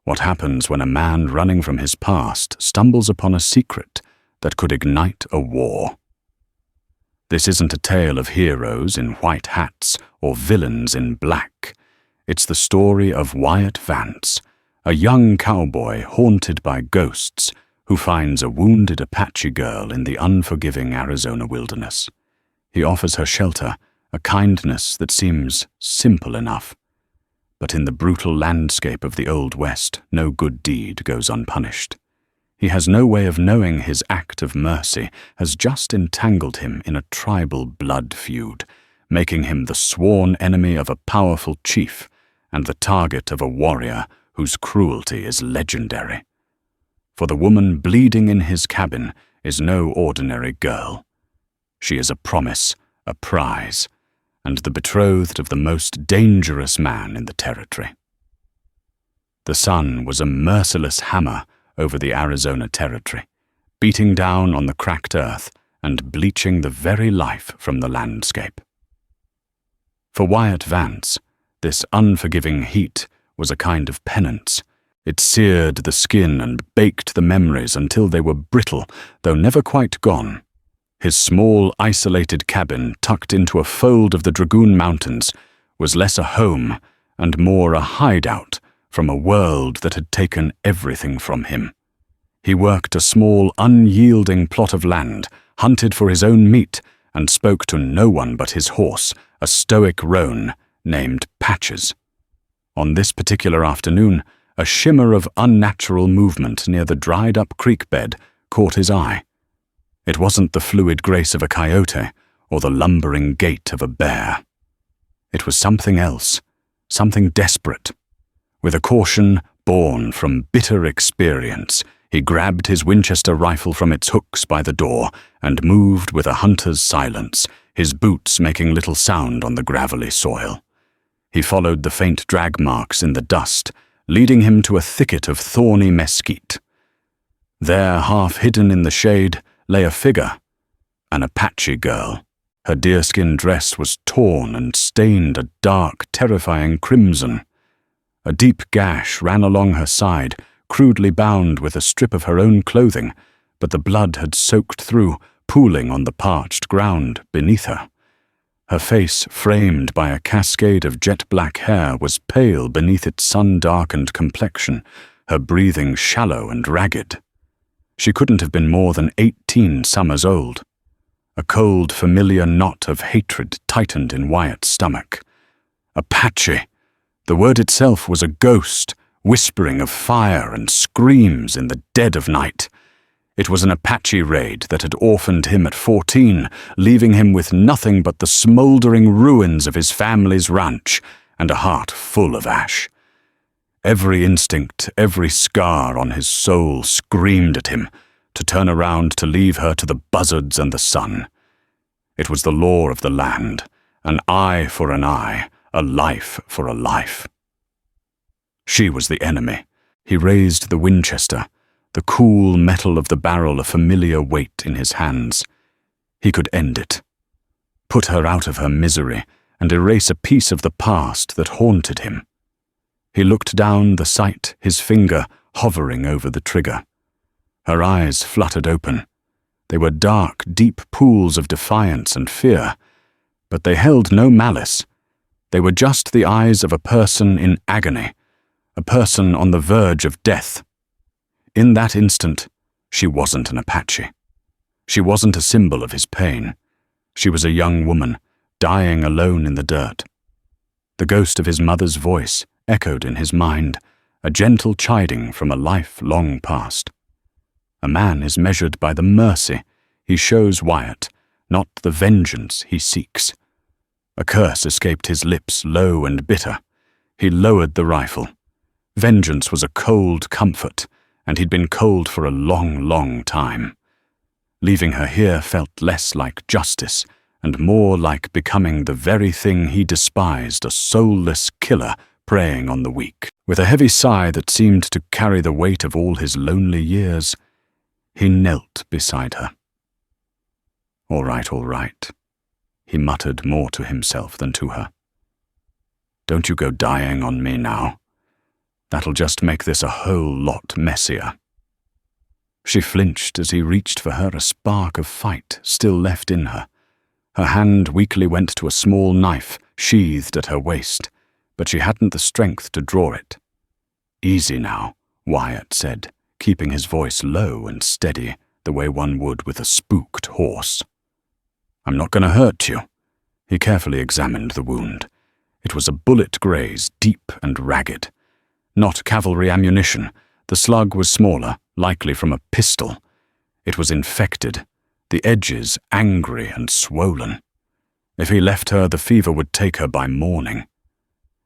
What happens when a man running from his past stumbles upon a secret that could ignite a war? This isn't a tale of heroes in white hats or villains in black. It's the story of Wyatt Vance, a young cowboy haunted by ghosts who finds a wounded Apache girl in the unforgiving Arizona wilderness. He offers her shelter, a kindness that seems simple enough. But in the brutal landscape of the Old West, no good deed goes unpunished. He has no way of knowing his act of mercy has just entangled him in a tribal blood feud, making him the sworn enemy of a powerful chief and the target of a warrior whose cruelty is legendary. For the woman bleeding in his cabin is no ordinary girl. She is a promise, a prize, and the betrothed of the most dangerous man in the territory. The sun was a merciless hammer over the Arizona territory, beating down on the cracked earth and bleaching the very life from the landscape. For Wyatt Vance, this unforgiving heat was a kind of penance. It seared the skin and baked the memories until they were brittle, though never quite gone. His small, isolated cabin, tucked into a fold of the Dragoon Mountains, was less a home and more a hideout from a world that had taken everything from him. He worked a small, unyielding plot of land, hunted for his own meat, and spoke to no one but his horse, a stoic roan named Patches. On this particular afternoon, a shimmer of unnatural movement near the dried-up creek bed caught his eye. It wasn't the fluid grace of a coyote or the lumbering gait of a bear. It was something else, something desperate. With a caution born from bitter experience, he grabbed his Winchester rifle from its hooks by the door and moved with a hunter's silence, his boots making little sound on the gravelly soil. He followed the faint drag marks in the dust, leading him to a thicket of thorny mesquite. There, half hidden in the shade, lay a figure, an Apache girl. Her deerskin dress was torn and stained a dark, terrifying crimson. A deep gash ran along her side, crudely bound with a strip of her own clothing, but the blood had soaked through, pooling on the parched ground beneath her. Her face, framed by a cascade of jet-black hair, was pale beneath its sun-darkened complexion, her breathing shallow and ragged. She couldn't have been more than 18 summers old. A cold, familiar knot of hatred tightened in Wyatt's stomach. Apache! The word itself was a ghost, whispering of fire and screams in the dead of night. It was an Apache raid that had orphaned him at 14, leaving him with nothing but the smoldering ruins of his family's ranch and a heart full of ash. Every instinct, every scar on his soul screamed at him to turn around to leave her to the buzzards and the sun. It was the law of the land, an eye for an eye, a life for a life. She was the enemy. He raised the Winchester, the cool metal of the barrel a familiar weight in his hands. He could end it, put her out of her misery, and erase a piece of the past that haunted him. He looked down the sight, his finger hovering over the trigger. Her eyes fluttered open. They were dark, deep pools of defiance and fear, but they held no malice. They were just the eyes of a person in agony, a person on the verge of death. In that instant, she wasn't an Apache. She wasn't a symbol of his pain. She was a young woman, dying alone in the dirt. The ghost of his mother's voice echoed in his mind, a gentle chiding from a life long past. A man is measured by the mercy he shows Wyatt, not the vengeance he seeks. A curse escaped his lips, low and bitter. He lowered the rifle. Vengeance was a cold comfort, and he'd been cold for a long, long time. Leaving her here felt less like justice and more like becoming the very thing he despised, a soulless killer preying on the weak. With a heavy sigh that seemed to carry the weight of all his lonely years, he knelt beside her. All right, he muttered more to himself than to her. Don't you go dying on me now. That'll just make this a whole lot messier." She flinched as he reached for her, a spark of fight still left in her. Her hand weakly went to a small knife sheathed at her waist, but she hadn't the strength to draw it. "Easy now," Wyatt said, keeping his voice low and steady, the way one would with a spooked horse. "I'm not going to hurt you." He carefully examined the wound. It was a bullet graze, deep and ragged. Not cavalry ammunition. The slug was smaller, likely from a pistol. It was infected, the edges angry and swollen. If he left her, the fever would take her by morning.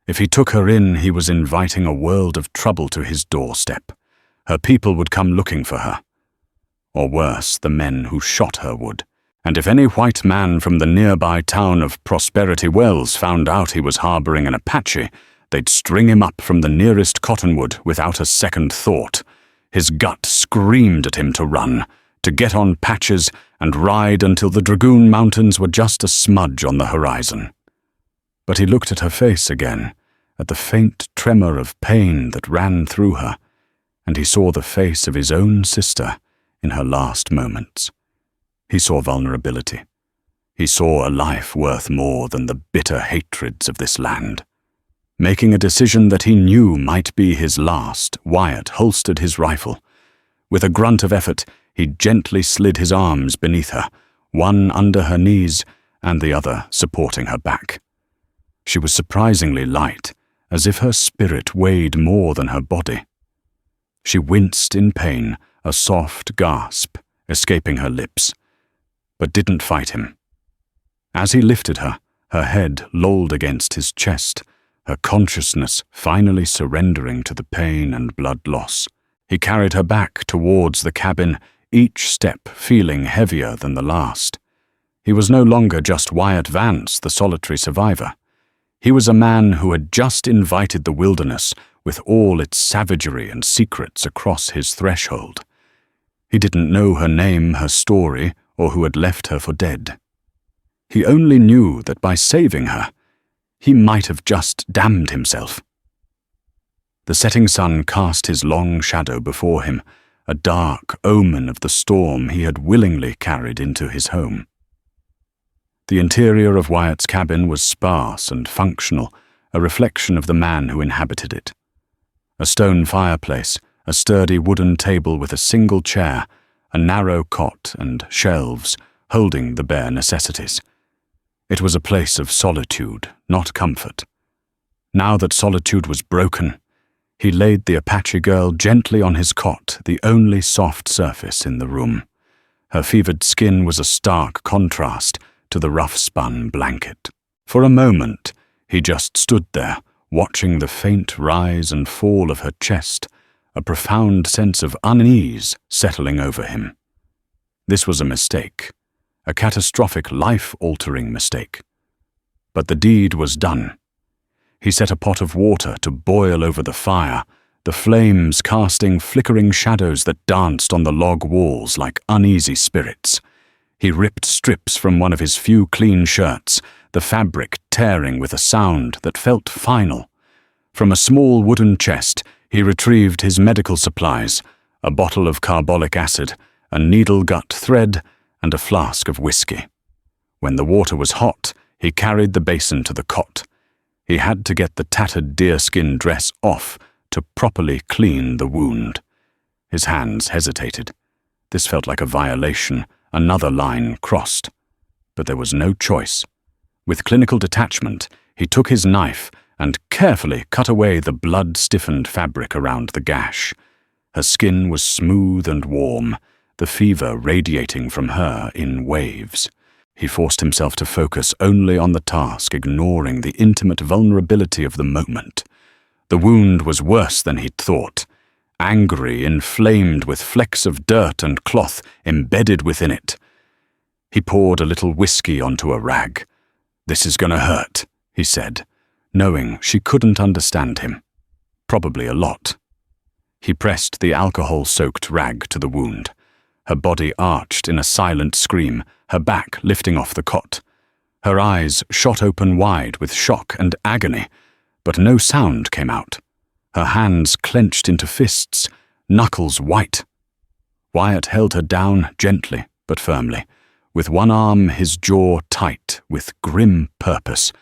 If he took her in, he was inviting a world of trouble to his doorstep. Her people would come looking for her. Or worse, the men who shot her would. And if any white man from the nearby town of Prosperity Wells found out he was harboring an Apache, they'd string him up from the nearest cottonwood without a second thought. His gut screamed at him to run, to get on patches and ride until the Dragoon Mountains were just a smudge on the horizon. But he looked at her face again, at the faint tremor of pain that ran through her, and he saw the face of his own sister in her last moments. He saw vulnerability. He saw a life worth more than the bitter hatreds of this land. Making a decision that he knew might be his last, Wyatt holstered his rifle. With a grunt of effort, he gently slid his arms beneath her, one under her knees and the other supporting her back. She was surprisingly light, as if her spirit weighed more than her body. She winced in pain, a soft gasp escaping her lips, but didn't fight him. As he lifted her, her head lolled against his chest, her consciousness finally surrendering to the pain and blood loss. He carried her back towards the cabin, each step feeling heavier than the last. He was no longer just Wyatt Vance, the solitary survivor. He was a man who had just invited the wilderness with all its savagery and secrets across his threshold. He didn't know her name, her story, or who had left her for dead. He only knew that by saving her, he might have just damned himself. The setting sun cast his long shadow before him, a dark omen of the storm he had willingly carried into his home. The interior of Wyatt's cabin was sparse and functional, a reflection of the man who inhabited it. A stone fireplace, a sturdy wooden table with a single chair, a narrow cot and shelves holding the bare necessities. It was a place of solitude, not comfort. Now that solitude was broken, he laid the Apache girl gently on his cot, the only soft surface in the room. Her fevered skin was a stark contrast to the rough-spun blanket. For a moment, he just stood there, watching the faint rise and fall of her chest, a profound sense of unease settling over him. This was a mistake, a catastrophic, life-altering mistake. But the deed was done. He set a pot of water to boil over the fire, the flames casting flickering shadows that danced on the log walls like uneasy spirits. He ripped strips from one of his few clean shirts, the fabric tearing with a sound that felt final. From a small wooden chest, he retrieved his medical supplies, a bottle of carbolic acid, a needle-gut thread, and a flask of whiskey. When the water was hot, he carried the basin to the cot. He had to get the tattered deerskin dress off to properly clean the wound. His hands hesitated. This felt like a violation, another line crossed. But there was no choice. With clinical detachment, he took his knife and carefully cut away the blood-stiffened fabric around the gash. Her skin was smooth and warm, the fever radiating from her in waves. He forced himself to focus only on the task, ignoring the intimate vulnerability of the moment. The wound was worse than he'd thought. Angry, inflamed with flecks of dirt and cloth embedded within it. He poured a little whiskey onto a rag. "This is gonna hurt," he said, knowing she couldn't understand him. Probably a lot. He pressed the alcohol-soaked rag to the wound. Her body arched in a silent scream, her back lifting off the cot. Her eyes shot open wide with shock and agony, but no sound came out. her hands clenched into fists, knuckles white. Wyatt held her down gently but firmly, with one arm his jaw tight with grim purpose,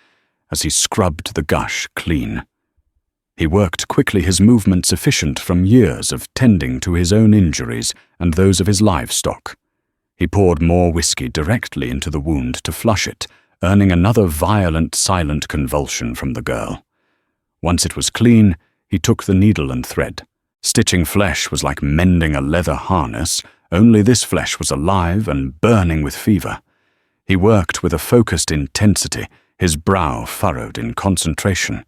as he scrubbed the gush clean. He worked quickly, his movements efficient from years of tending to his own injuries and those of his livestock. He poured more whiskey directly into the wound to flush it, earning another violent, silent convulsion from the girl. Once it was clean, he took the needle and thread. Stitching flesh was like mending a leather harness, only this flesh was alive and burning with fever. He worked with a focused intensity, his brow furrowed in concentration.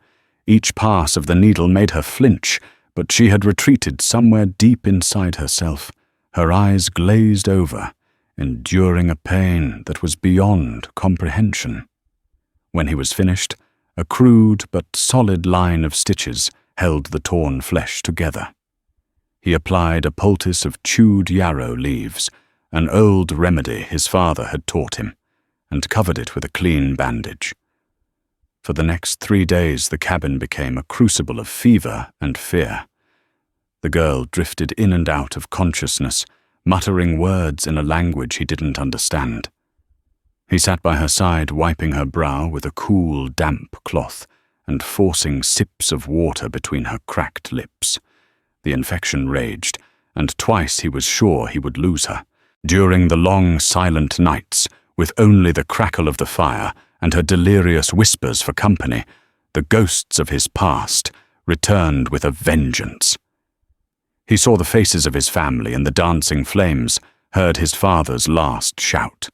Each pass of the needle made her flinch, but she had retreated somewhere deep inside herself, her eyes glazed over, enduring a pain that was beyond comprehension. When he was finished, a crude but solid line of stitches held the torn flesh together. He applied a poultice of chewed yarrow leaves, an old remedy his father had taught him, and covered it with a clean bandage. For the next 3 days the cabin became a crucible of fever and fear. The girl drifted in and out of consciousness, muttering words in a language he didn't understand. He sat by her side, wiping her brow with a cool, damp cloth and forcing sips of water between her cracked lips. The infection raged, and twice he was sure he would lose her. During the long, silent nights, with only the crackle of the fire and her delirious whispers for company, the ghosts of his past returned with a vengeance. He saw the faces of his family in the dancing flames, heard his father's last shout.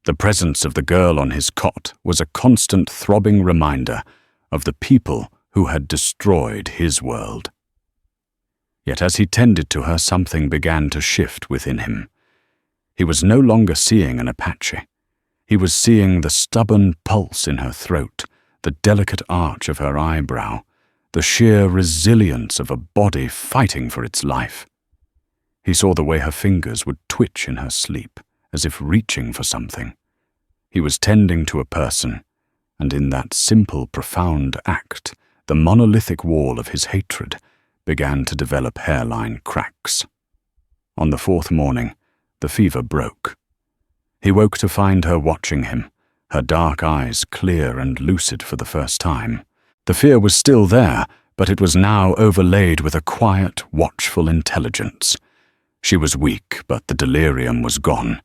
The presence of the girl on his cot was a constant throbbing reminder of the people who had destroyed his world. Yet as he tended to her, something began to shift within him. He was no longer seeing an Apache. He was seeing the stubborn pulse in her throat, the delicate arch of her eyebrow, the sheer resilience of a body fighting for its life. He saw the way her fingers would twitch in her sleep, as if reaching for something. He was tending to a person, and in that simple, profound act, the monolithic wall of his hatred began to develop hairline cracks. On the 4th morning, the fever broke. He woke to find her watching him, her dark eyes clear and lucid for the first time. The fear was still there, but it was now overlaid with a quiet, watchful intelligence. She was weak, but the delirium was gone.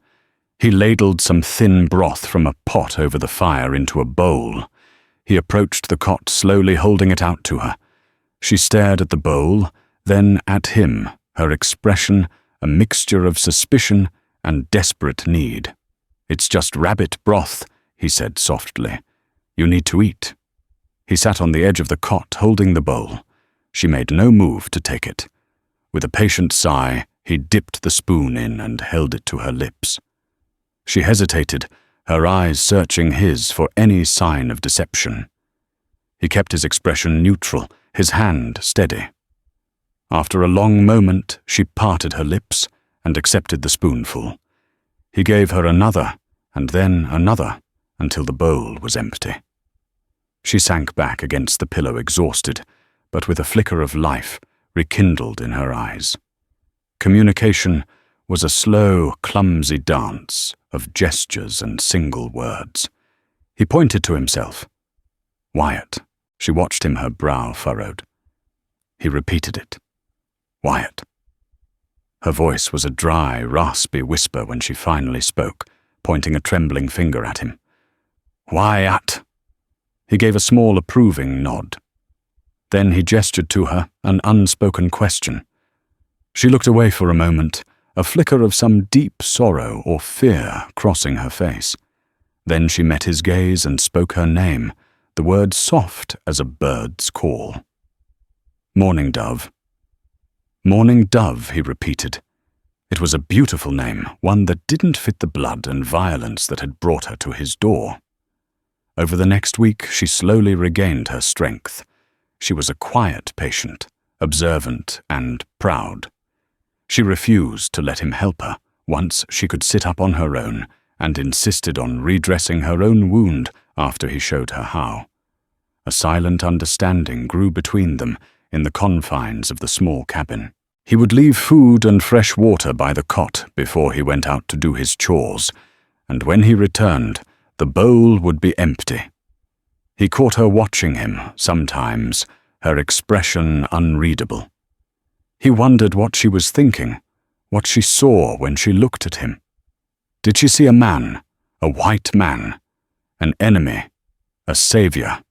He ladled some thin broth from a pot over the fire into a bowl. He approached the cot, slowly holding it out to her. She stared at the bowl, then at him, her expression a mixture of suspicion and desperate need. "It's just rabbit broth," he said softly. "You need to eat." He sat on the edge of the cot, holding the bowl. She made no move to take it. With a patient sigh, he dipped the spoon in and held it to her lips. She hesitated, her eyes searching his for any sign of deception. He kept his expression neutral, his hand steady. After a long moment, she parted her lips and accepted the spoonful. He gave her another, and then another, until the bowl was empty. She sank back against the pillow, exhausted, but with a flicker of life rekindled in her eyes. Communication was a slow, clumsy dance of gestures and single words. He pointed to himself. "Wyatt." She watched him, her brow furrowed. He repeated it. "Wyatt." Her voice was a dry, raspy whisper when she finally spoke, pointing a trembling finger at him. "Wyatt." He gave a small approving nod. Then he gestured to her, an unspoken question. She looked away for a moment, a flicker of some deep sorrow or fear crossing her face. Then she met his gaze and spoke her name, the word soft as a bird's call. "Morning Dove." "Morning Dove," he repeated. It was a beautiful name, one that didn't fit the blood and violence that had brought her to his door. Over the next week, she slowly regained her strength. She was a quiet patient, observant and proud. She refused to let him help her once she could sit up on her own, and insisted on redressing her own wound after he showed her how. A silent understanding grew between them, in the confines of the small cabin. He would leave food and fresh water by the cot before he went out to do his chores, and when he returned, the bowl would be empty. He caught her watching him, sometimes, her expression unreadable. He wondered what she was thinking, what she saw when she looked at him. Did she see a man, a white man, an enemy, a savior?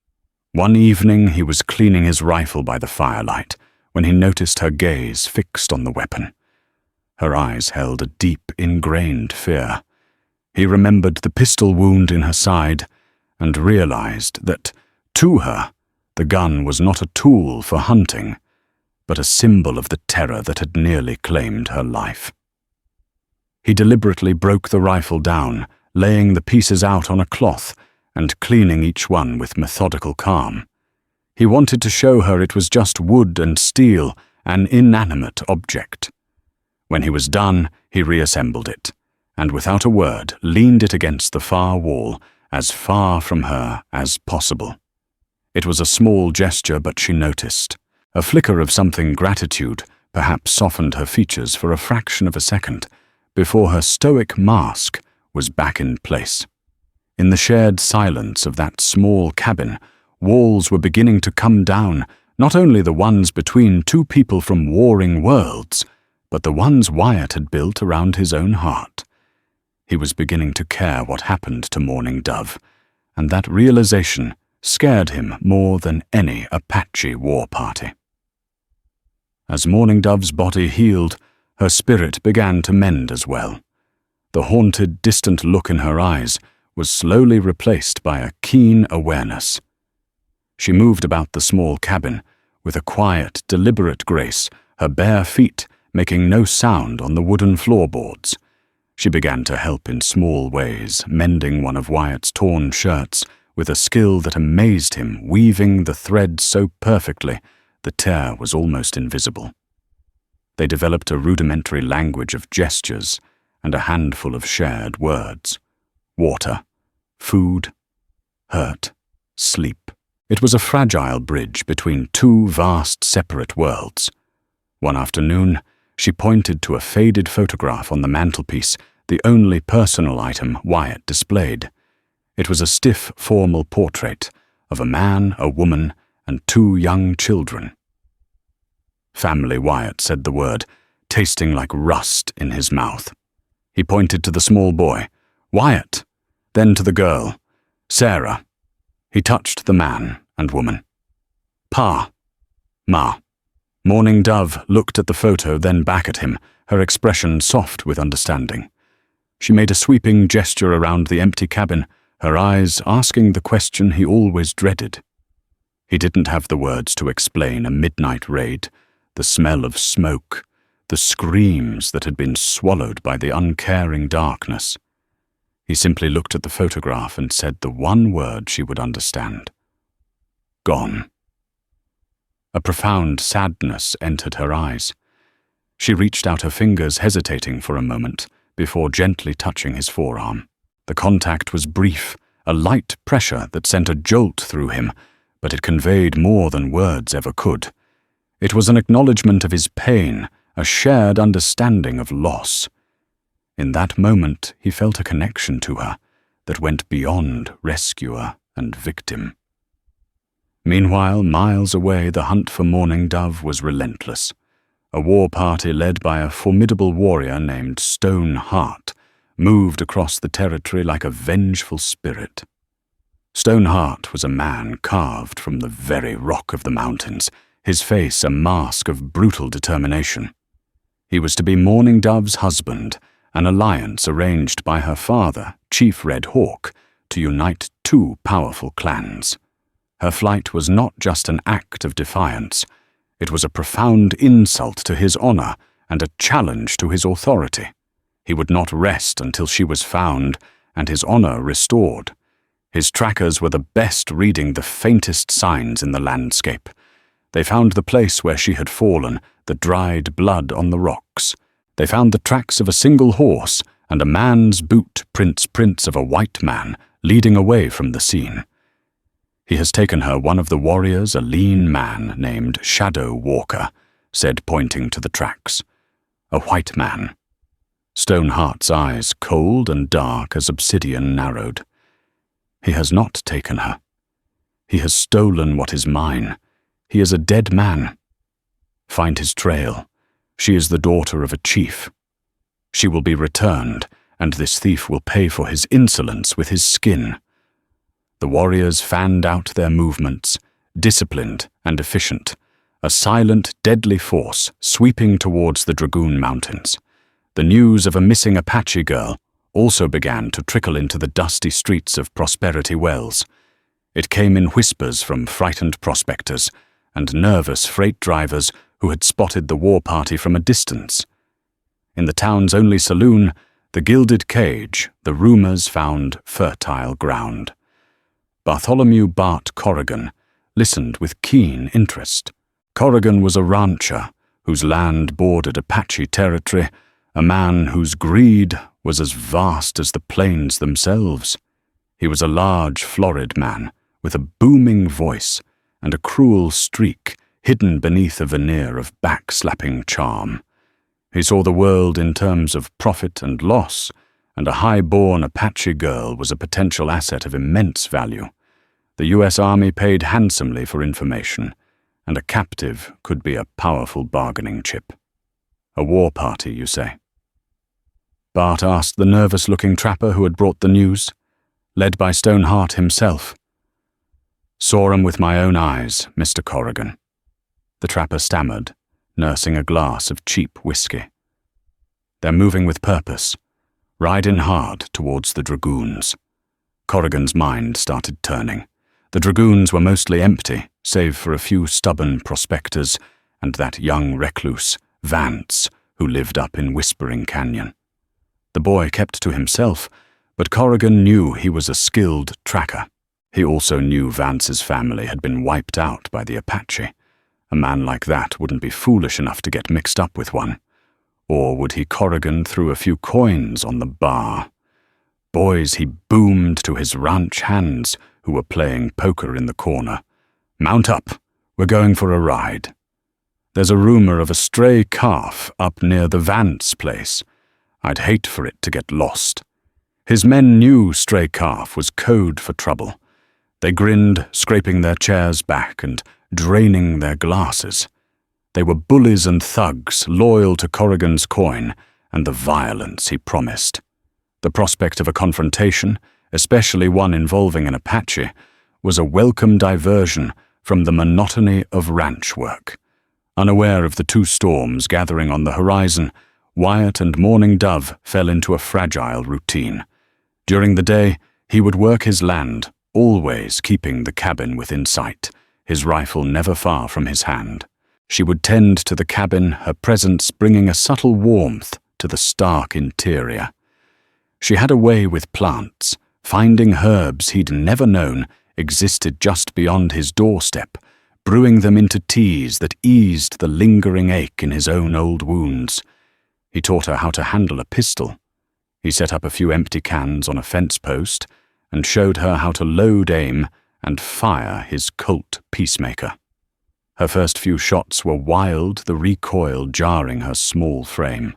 One evening he was cleaning his rifle by the firelight when he noticed her gaze fixed on the weapon. Her eyes held a deep, ingrained fear. He remembered the pistol wound in her side and realized that, to her, the gun was not a tool for hunting, but a symbol of the terror that had nearly claimed her life. He deliberately broke the rifle down, laying the pieces out on a cloth and cleaning each one with methodical calm. He wanted to show her it was just wood and steel, an inanimate object. When he was done, he reassembled it, and without a word leaned it against the far wall, as far from her as possible. It was a small gesture, but she noticed. A flicker of something gratitude perhaps softened her features for a fraction of a second, before her stoic mask was back in place. In the shared silence of that small cabin, walls were beginning to come down, not only the ones between two people from warring worlds, but the ones Wyatt had built around his own heart. He was beginning to care what happened to Mourning Dove, and that realization scared him more than any Apache war party. As Mourning Dove's body healed, her spirit began to mend as well. The haunted, distant look in her eyes was slowly replaced by a keen awareness. She moved about the small cabin with a quiet, deliberate grace, her bare feet making no sound on the wooden floorboards. She began to help in small ways, mending one of Wyatt's torn shirts with a skill that amazed him, weaving the thread so perfectly the tear was almost invisible. They developed a rudimentary language of gestures and a handful of shared words. Water, food, hurt, sleep. It was a fragile bridge between two vast separate worlds. One afternoon, she pointed to a faded photograph on the mantelpiece, the only personal item Wyatt displayed. It was a stiff, formal portrait of a man, a woman, and two young children. Family, Wyatt said the word, tasting like rust in his mouth. He pointed to the small boy, Wyatt, then to the girl, Sarah. He touched the man and woman. Pa, Ma. Mourning Dove looked at the photo, then back at him, her expression soft with understanding. She made a sweeping gesture around the empty cabin, her eyes asking the question he always dreaded. He didn't have the words to explain a midnight raid, the smell of smoke, the screams that had been swallowed by the uncaring darkness. He simply looked at the photograph and said the one word she would understand. Gone. A profound sadness entered her eyes. She reached out her fingers, hesitating for a moment, before gently touching his forearm. The contact was brief, a light pressure that sent a jolt through him, but it conveyed more than words ever could. It was an acknowledgement of his pain, a shared understanding of loss. In that moment, he felt a connection to her that went beyond rescuer and victim. Meanwhile, miles away, the hunt for Mourning Dove was relentless. A war party led by a formidable warrior named Stone Heart moved across the territory like a vengeful spirit. Stone Heart was a man carved from the very rock of the mountains, his face a mask of brutal determination. He was to be Mourning Dove's husband, an alliance arranged by her father, Chief Red Hawk, to unite two powerful clans. Her flight was not just an act of defiance. It was a profound insult to his honor and a challenge to his authority. He would not rest until she was found and his honor restored. His trackers were the best reading the faintest signs in the landscape. They found the place where she had fallen, the dried blood on the rocks. They found the tracks of a single horse and a man's boot prints of a white man leading away from the scene. He has taken her one of the warriors, a lean man named Shadow Walker, said, pointing to the tracks. A white man. Stoneheart's eyes, cold and dark as obsidian, narrowed. He has not taken her. He has stolen what is mine. He is a dead man. Find his trail. She is the daughter of a chief. She will be returned, and this thief will pay for his insolence with his skin. The warriors fanned out their movements, disciplined and efficient, a silent, deadly force sweeping towards the Dragoon Mountains. The news of a missing Apache girl also began to trickle into the dusty streets of Prosperity Wells. It came in whispers from frightened prospectors and nervous freight drivers who had spotted the war party from a distance. In the town's only saloon, the Gilded Cage, the rumors found fertile ground. Bartholomew Bart Corrigan listened with keen interest. Corrigan was a rancher whose land bordered Apache territory, a man whose greed was as vast as the plains themselves. He was a large, florid man with a booming voice and a cruel streak hidden beneath a veneer of back-slapping charm. He saw the world in terms of profit and loss, and a high-born Apache girl was a potential asset of immense value. The U.S. Army paid handsomely for information, and a captive could be a powerful bargaining chip. A war party, you say? Bart asked the nervous-looking trapper who had brought the news, led by Stoneheart himself. Saw 'em with my own eyes, Mr. Corrigan. The trapper stammered, nursing a glass of cheap whiskey. They're moving with purpose, riding hard towards the Dragoons. Corrigan's mind started turning. The Dragoons were mostly empty, save for a few stubborn prospectors and that young recluse, Vance, who lived up in Whispering Canyon. The boy kept to himself, but Corrigan knew he was a skilled tracker. He also knew Vance's family had been wiped out by the Apache. A man like that wouldn't be foolish enough to get mixed up with one. Or would he? Corrigan threw a few coins on the bar. Boys, he boomed to his ranch hands, who were playing poker in the corner. Mount up, we're going for a ride. There's a rumor of a stray calf up near the Vance place. I'd hate for it to get lost. His men knew stray calf was code for trouble. They grinned, scraping their chairs back and draining their glasses. They were bullies and thugs, loyal to Corrigan's coin and the violence he promised. The prospect of a confrontation, especially one involving an Apache, was a welcome diversion from the monotony of ranch work. Unaware of the two storms gathering on the horizon, Wyatt and Morning Dove fell into a fragile routine. During the day, he would work his land, always keeping the cabin within sight, his rifle never far from his hand. She would tend to the cabin, her presence bringing a subtle warmth to the stark interior. She had a way with plants, finding herbs he'd never known existed just beyond his doorstep, brewing them into teas that eased the lingering ache in his own old wounds. He taught her how to handle a pistol. He set up a few empty cans on a fence post and showed her how to load aim and fire his Colt Peacemaker. Her first few shots were wild, the recoil jarring her small frame.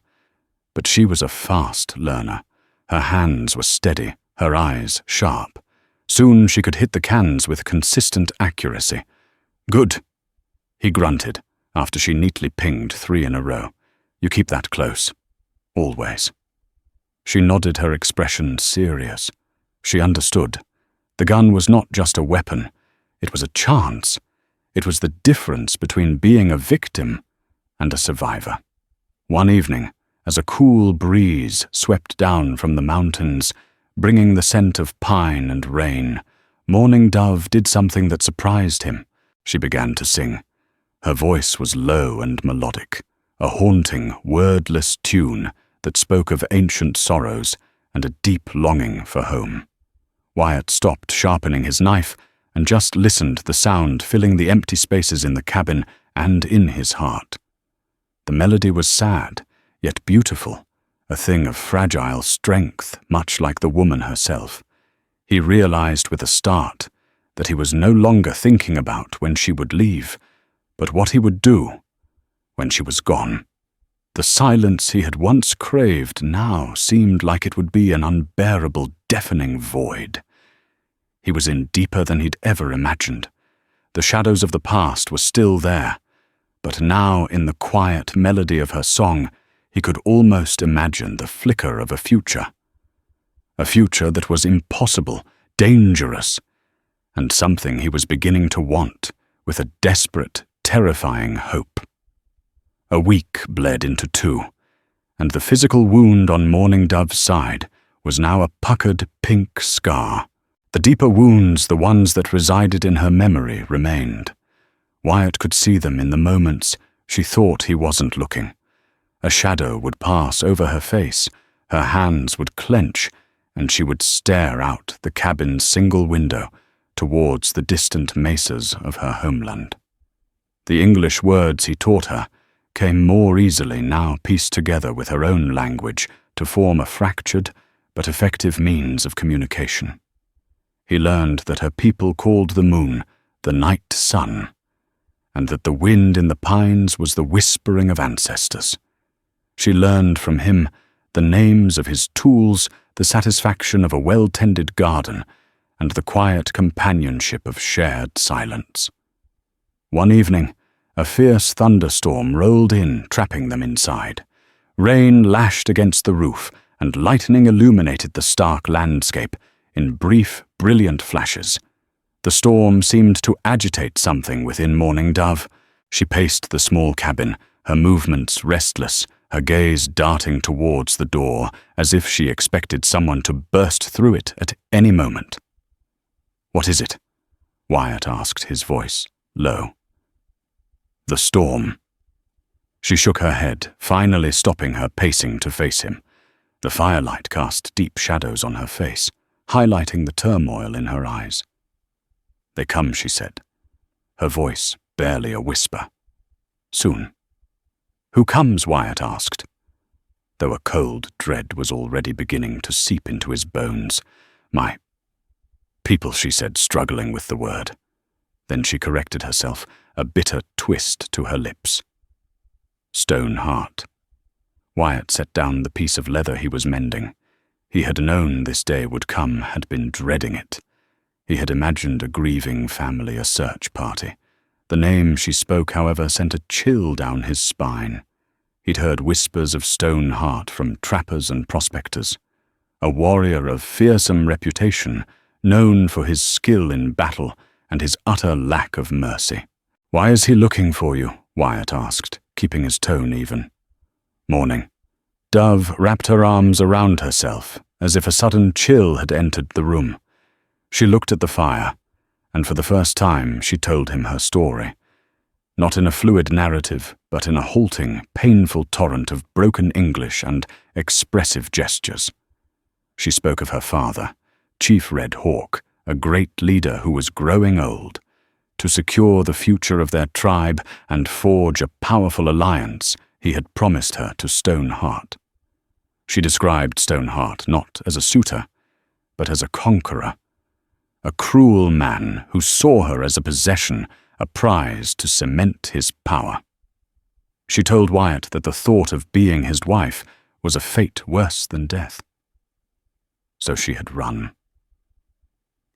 But she was a fast learner. Her hands were steady, her eyes sharp. Soon she could hit the cans with consistent accuracy. Good, he grunted, after she neatly pinged 3 in a row. You keep that close. Always. She nodded, her expression serious. She understood. The gun was not just a weapon. It was a chance. It was the difference between being a victim and a survivor. One evening, as a cool breeze swept down from the mountains, bringing the scent of pine and rain, Morning Dove did something that surprised him. She began to sing. Her voice was low and melodic, a haunting, wordless tune that spoke of ancient sorrows and a deep longing for home. Wyatt stopped sharpening his knife and just listened to the sound filling the empty spaces in the cabin and in his heart. The melody was sad, yet beautiful, a thing of fragile strength, much like the woman herself. He realized with a start that he was no longer thinking about when she would leave, but what he would do when she was gone. The silence he had once craved now seemed like it would be an unbearable, deafening void. He was in deeper than he'd ever imagined. The shadows of the past were still there, but now in the quiet melody of her song, he could almost imagine the flicker of a future. A future that was impossible, dangerous, and something he was beginning to want with a desperate, terrifying hope. A week bled into 2, and the physical wound on Mourning Dove's side was now a puckered pink scar. The deeper wounds, the ones that resided in her memory, remained. Wyatt could see them in the moments she thought he wasn't looking. A shadow would pass over her face, her hands would clench, and she would stare out the cabin's single window towards the distant mesas of her homeland. The English words he taught her came more easily now pieced together with her own language to form a fractured but effective means of communication. He learned that her people called the moon the night sun, and that the wind in the pines was the whispering of ancestors. She learned from him the names of his tools, the satisfaction of a well-tended garden, and the quiet companionship of shared silence. One evening, a fierce thunderstorm rolled in, trapping them inside. Rain lashed against the roof, and lightning illuminated the stark landscape in brief, brilliant flashes. The storm seemed to agitate something within Mourning Dove. She paced the small cabin, her movements restless, her gaze darting towards the door, as if she expected someone to burst through it at any moment. "What is it?" Wyatt asked, his voice low. "The storm." She shook her head, finally stopping her pacing to face him. The firelight cast deep shadows on her face, highlighting the turmoil in her eyes. "They come," she said, her voice barely a whisper. "Soon." "Who comes?" Wyatt asked, though a cold dread was already beginning to seep into his bones. "My people," she said, struggling with the word. Then she corrected herself, a bitter twist to her lips. "Stone Heart." Wyatt set down the piece of leather he was mending. He had known this day would come, had been dreading it. He had imagined a grieving family, a search party. The name she spoke, however, sent a chill down his spine. He'd heard whispers of Stone Heart from trappers and prospectors. A warrior of fearsome reputation, known for his skill in battle and his utter lack of mercy. "Why is he looking for you?" Wyatt asked, keeping his tone even. "Morning." Dove wrapped her arms around herself, as if a sudden chill had entered the room. She looked at the fire, and for the first time she told him her story. Not in a fluid narrative, but in a halting, painful torrent of broken English and expressive gestures. She spoke of her father, Chief Red Hawk, a great leader who was growing old. To secure the future of their tribe and forge a powerful alliance, he had promised her to Stone Heart. She described Stone Heart not as a suitor, but as a conqueror, a cruel man who saw her as a possession, a prize to cement his power. She told Wyatt that the thought of being his wife was a fate worse than death. So she had run.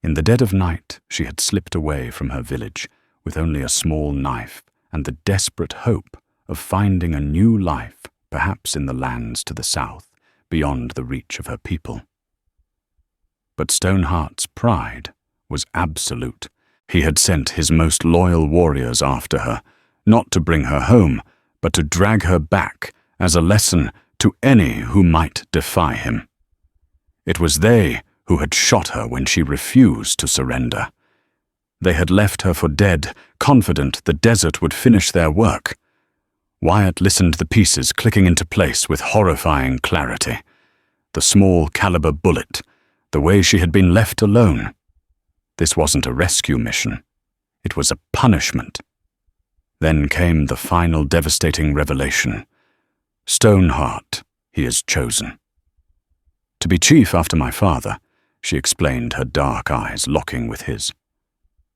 In the dead of night, she had slipped away from her village with only a small knife and the desperate hope of finding a new life, perhaps in the lands to the south, beyond the reach of her people. But Stoneheart's pride was absolute. He had sent his most loyal warriors after her, not to bring her home, but to drag her back as a lesson to any who might defy him. It was they who had shot her when she refused to surrender. They had left her for dead, confident the desert would finish their work. Wyatt listened the pieces clicking into place with horrifying clarity. The small caliber bullet, the way she had been left alone. This wasn't a rescue mission. It was a punishment. Then came the final devastating revelation. Stoneheart, he is chosen. To be chief after my father, she explained, her dark eyes locking with his.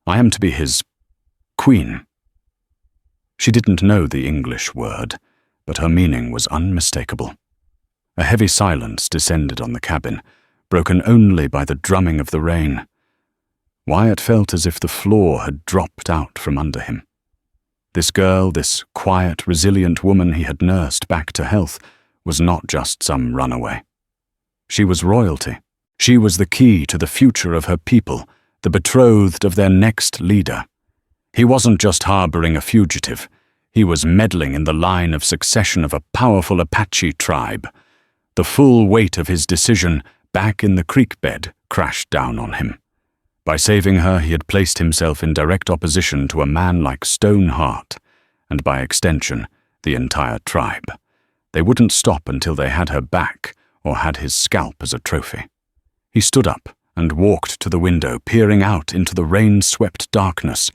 I am to be his queen. She didn't know the English word, but her meaning was unmistakable. A heavy silence descended on the cabin, broken only by the drumming of the rain. Wyatt felt as if the floor had dropped out from under him. This girl, this quiet, resilient woman he had nursed back to health, was not just some runaway. She was royalty. She was the key to the future of her people, the betrothed of their next leader. He wasn't just harboring a fugitive. He was meddling in the line of succession of a powerful Apache tribe. The full weight of his decision back in the creek bed crashed down on him. By saving her, he had placed himself in direct opposition to a man like Stoneheart, and by extension, the entire tribe. They wouldn't stop until they had her back or had his scalp as a trophy. He stood up and walked to the window, peering out into the rain-swept darkness.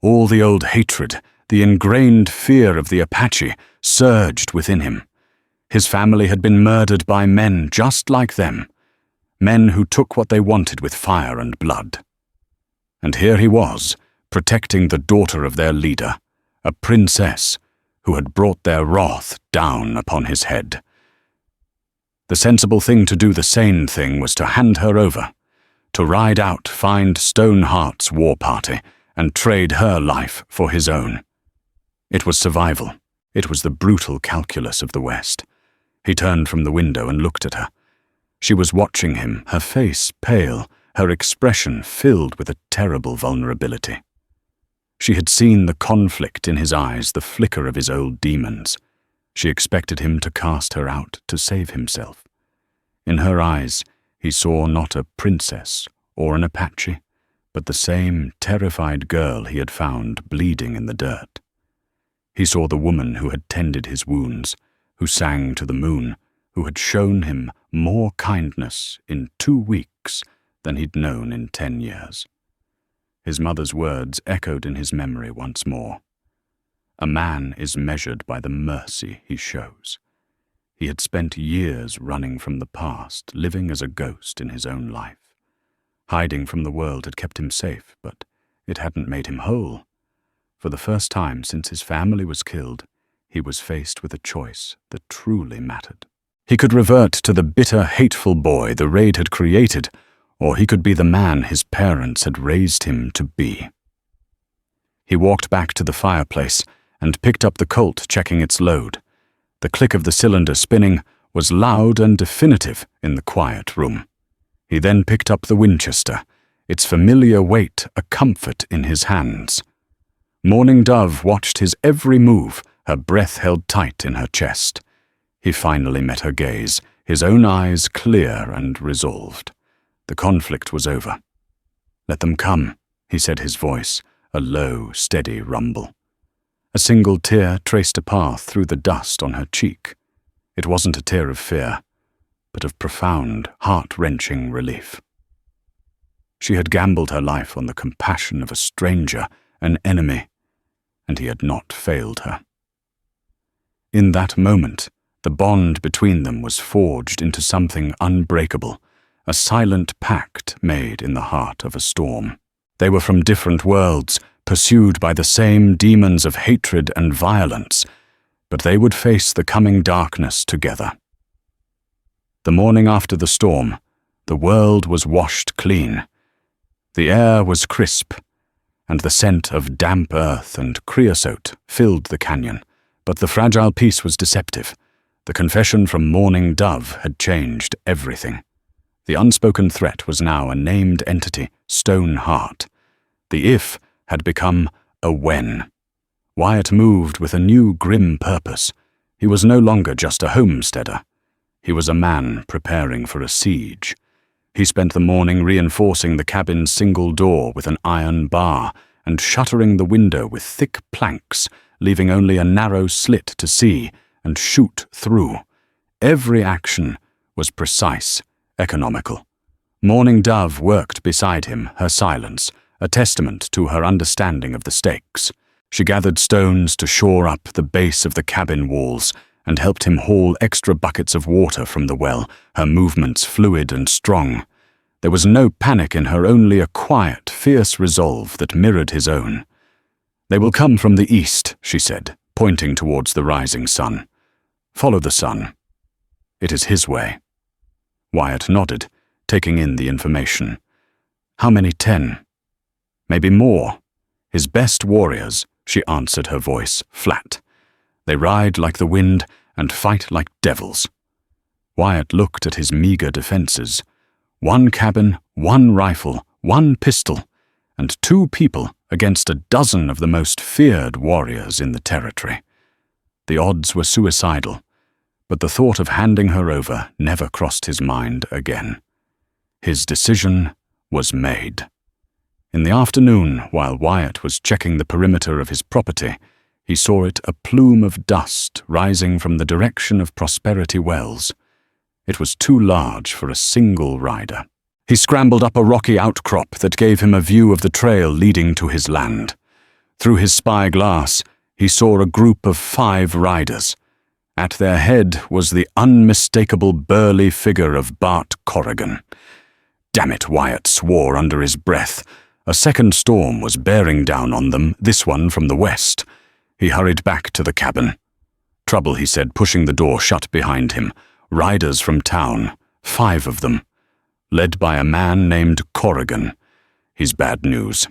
All the old hatred, the ingrained fear of the Apache, surged within him. His family had been murdered by men just like them, men who took what they wanted with fire and blood. And here he was, protecting the daughter of their leader, a princess who had brought their wrath down upon his head. The sensible thing to do, the sane thing, was to hand her over, to ride out, find Stoneheart's war party, and trade her life for his own. It was survival. It was the brutal calculus of the West. He turned from the window and looked at her. She was watching him, her face pale, her expression filled with a terrible vulnerability. She had seen the conflict in his eyes, the flicker of his old demons. She expected him to cast her out to save himself. In her eyes, he saw not a princess or an Apache, but the same terrified girl he had found bleeding in the dirt. He saw the woman who had tended his wounds, who sang to the moon, who had shown him more kindness in 2 weeks than he'd known in 10 years. His mother's words echoed in his memory once more. A man is measured by the mercy he shows. He had spent years running from the past, living as a ghost in his own life. Hiding from the world had kept him safe, but it hadn't made him whole. For the first time since his family was killed, he was faced with a choice that truly mattered. He could revert to the bitter, hateful boy the raid had created, or he could be the man his parents had raised him to be. He walked back to the fireplace and picked up the Colt, checking its load. The click of the cylinder spinning was loud and definitive in the quiet room. He then picked up the Winchester, its familiar weight a comfort in his hands. Morning Dove watched his every move, her breath held tight in her chest. He finally met her gaze, his own eyes clear and resolved. The conflict was over. "Let them come," he said, his voice a low, steady rumble. A single tear traced a path through the dust on her cheek. It wasn't a tear of fear, but of profound, heart-wrenching relief. She had gambled her life on the compassion of a stranger, an enemy, and he had not failed her. In that moment, the bond between them was forged into something unbreakable, a silent pact made in the heart of a storm. They were from different worlds, pursued by the same demons of hatred and violence, but they would face the coming darkness together. The morning after the storm, the world was washed clean. The air was crisp, and the scent of damp earth and creosote filled the canyon, but the fragile peace was deceptive. The confession from Morning Dove had changed everything. The unspoken threat was now a named entity, Stoneheart. The if had become a when. Wyatt moved with a new grim purpose. He was no longer just a homesteader. He was a man preparing for a siege. He spent the morning reinforcing the cabin's single door with an iron bar and shuttering the window with thick planks, leaving only a narrow slit to see and shoot through. Every action was precise, economical. Morning Dove worked beside him, her silence, a testament to her understanding of the stakes. She gathered stones to shore up the base of the cabin walls and helped him haul extra buckets of water from the well, her movements fluid and strong. There was no panic in her, only a quiet, fierce resolve that mirrored his own. "They will come from the east," she said, pointing towards the rising sun. "Follow the sun. It is his way." Wyatt nodded, taking in the information. "How many? 10? Maybe more. His best warriors," she answered, her voice flat. "They ride like the wind and fight like devils." Wyatt looked at his meager defenses. 1 cabin, 1 rifle, 1 pistol, and 2 people against a dozen of the most feared warriors in the territory. The odds were suicidal, but the thought of handing her over never crossed his mind again. His decision was made. In the afternoon, while Wyatt was checking the perimeter of his property, he saw it a plume of dust rising from the direction of Prosperity Wells. It was too large for a single rider. He scrambled up a rocky outcrop that gave him a view of the trail leading to his land. Through his spyglass, he saw a group of 5 riders. At their head was the unmistakable burly figure of Bart Corrigan. "Damn it," Wyatt swore under his breath. A second storm was bearing down on them, this one from the west. He hurried back to the cabin. "Trouble," he said, pushing the door shut behind him. "Riders from town, 5 of them, led by a man named Corrigan. He's bad news."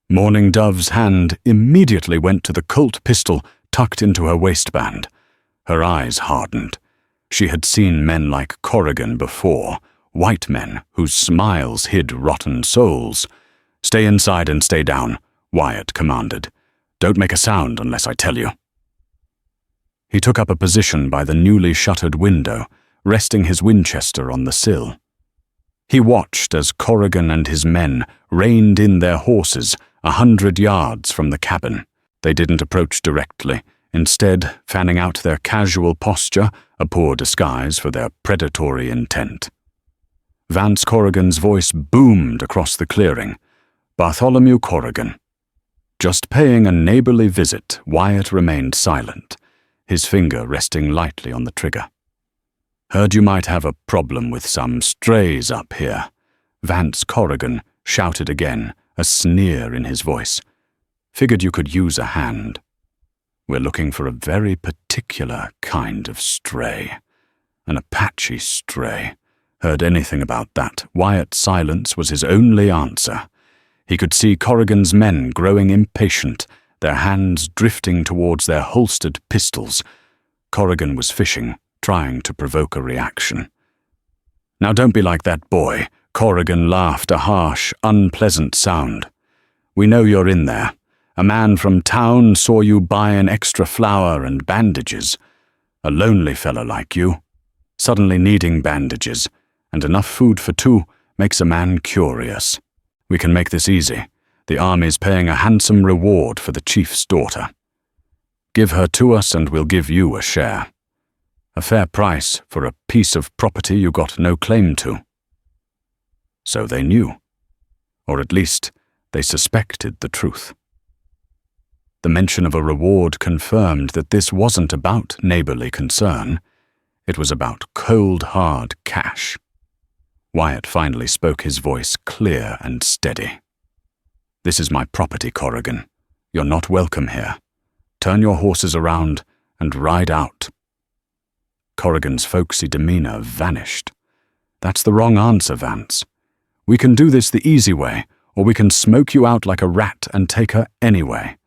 Mourning Dove's hand immediately went to the Colt pistol tucked into her waistband. Her eyes hardened. She had seen men like Corrigan before, white men whose smiles hid rotten souls. "Stay inside and stay down," Wyatt commanded. "Don't make a sound unless I tell you." He took up a position by the newly shuttered window, resting his Winchester on the sill. He watched as Corrigan and his men reined in their horses 100 yards from the cabin. They didn't approach directly, instead fanning out their casual posture, a poor disguise for their predatory intent. Vance Corrigan's voice boomed across the clearing. "Bartholomew Corrigan." Just paying a neighborly visit, Wyatt remained silent, his finger resting lightly on the trigger. "Heard you might have a problem with some strays up here," Vance Corrigan shouted again, a sneer in his voice. "Figured you could use a hand. We're looking for a very particular kind of stray. An Apache stray. Heard anything about that?" Wyatt's silence was his only answer. He could see Corrigan's men growing impatient, their hands drifting towards their holstered pistols. Corrigan was fishing, trying to provoke a reaction. "Now don't be like that boy," Corrigan laughed, a harsh, unpleasant sound. "We know you're in there. A man from town saw you buy an extra flour and bandages. A lonely fella like you, suddenly needing bandages, and enough food for 2 makes a man curious. We can make this easy. The army's paying a handsome reward for the chief's daughter. Give her to us and we'll give you a share. A fair price for a piece of property you got no claim to." So they knew, or at least they suspected the truth. The mention of a reward confirmed that this wasn't about neighborly concern. It was about cold, hard cash. Wyatt finally spoke, his voice clear and steady. "This is my property, Corrigan. You're not welcome here. Turn your horses around and ride out." Corrigan's folksy demeanor vanished. "That's the wrong answer, Vance. We can do this the easy way, or we can smoke you out like a rat and take her anyway.